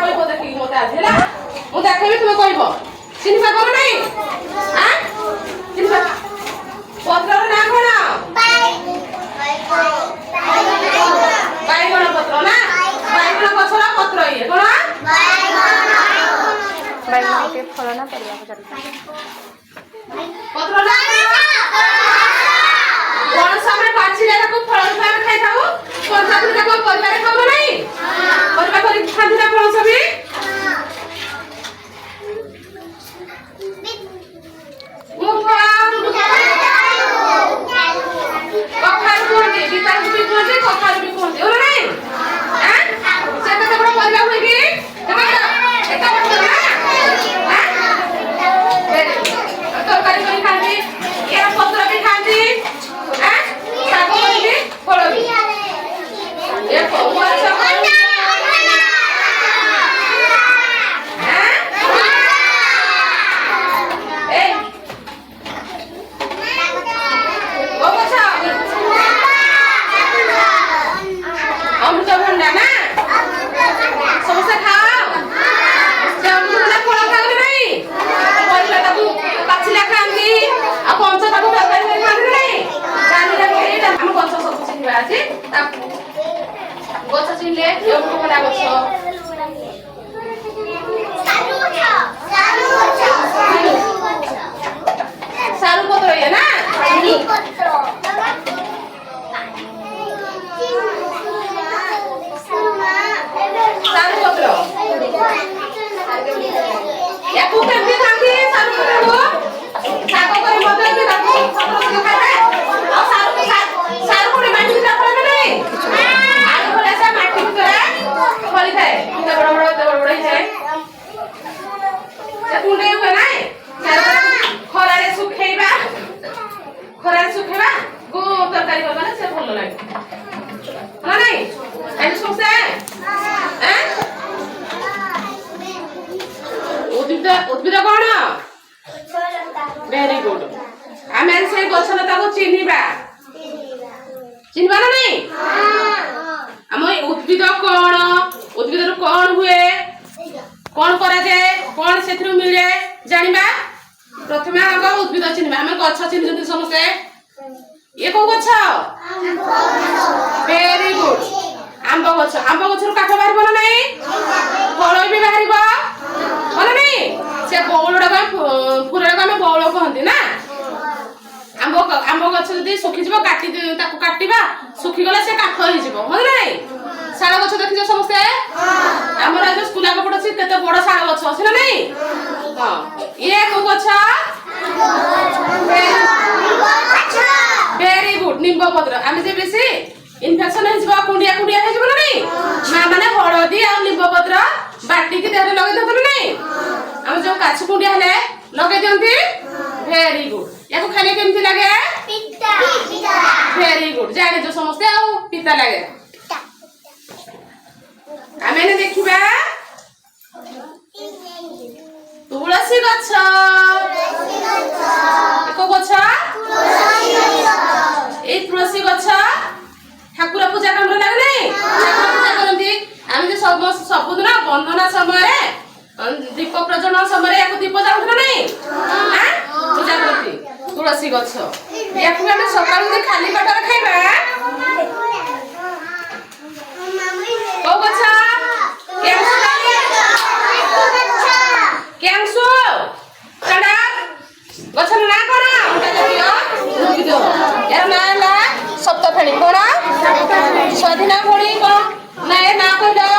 କହିବ ଦେଖିକି ମତେ ଆଜି ହେଲା ମୁଁ ଦେଖେଇବି ତୁମେ କହିବ ଚିହ୍ନି ପାର ନାହିଁ ଚିହ୍ନି ପତ୍ରର ନାଁ କଣ? ବାଇଗଣ ପତ୍ର ନା ବାଇଗଣ ଗଛର ପତ୍ର ଇଏ କଣ ବାଇଗଣ के फल ना परिया पचारि पत्र ना कोन समय पाचिले ताको फल रूपे हम खाइ थाउ कोन साथी ताको परिवार खाउ नाही परिवार करि खान्थि ना कोन सभी कखारु कोंती बितारु भी कोंती कखारु भी कोंती ओरे नाही हैं से कते बड़ परिवार होई कि एका बड़ ना तरकारी करी खाती या पत्र भी खाती शाग भी फल भी ये पौवा सब अमृतभंडा ना समोसा खाओ अमृतभंडा फल खाओ नहीं परिला ताकू पाचिला खांती आ पंच ताकू तरकारी में खांती नहीं जानी लगे हम गछ सब चिन्हबा अछि गछ चिन्हले अमृतभंडा गछ सारू पत्र ये ना सारू पत्र सारू पत्र याकू केमती खाती सारू पत्र को साग करे मते भी ताकू पत्र से खाए आ सारू कोने माटी भितर पड़े नहीं आलू भले से माटी भितर फली थाए ते बड़ बड़ है से कुंडे हुए नाही खरारे सुखेइबा गो तरकारी करबा से भल लागे ना नहीं एन सोसे हैं उद्भिद कोन वेरी गुड आमे से गछलता को चिन्हिबा ना नहीं हम उद्भिद कोन उद्भिद कोन हुए कोन करा जाए कोन सेथरु मिले जानिबा प्रथमे आग उद्भिद चिन्हिबा हम गछ चिन्हजंती समस्ते ये को गछ वेरी गुड आंब गछ रु काठ बाहर ना नहीं फल भी बाहर बोला नहीं से बौलटा फूलटा को बौल कहती ना आंब गछ जदि सुखी जीव काटिबा सुखी गला से काठ हो जीव हो नहीं शाल गछ देखिछ समस्ते हमर आज स्कूल आगे पड़ अछि केते बड़ शाल गछ अछि ना नहीं हां ये को गछ वेरी गुड निम्ब पत्र आमे जे बेसी इन्फेक्शन है जीवा कुंडिया हे जीव ना नहीं मां माने हळदी आ निम्ब पत्र बाटी के देहरे लगे दत नहीं हम जो काछ कुंडिया हले लगे दियंती वेरी गुड याको खाने केमती लागे पिता वेरी गुड जाने जो समस्ते आ पिता लागे आमे ने देखिबा तुलसी गछ एको गछ ए तुलसी गछ ठाकुर पूजा करन लागे नहीं ठाकुर पूजा करंती आमे जे सबुदिन बंधना समय दीप प्रज्वलन समय याको दीप जाउथना नहीं हां पूजा करती तुलसी गछ याको हम सकाळ में खाली पेट रे खाइबा को गछ केंसु कड़ा गछ ना करा उटा जइयो उद्भिद यार ना ला सप्तफेणी कोना स्वाधीना भोणी को ना ए ना कहला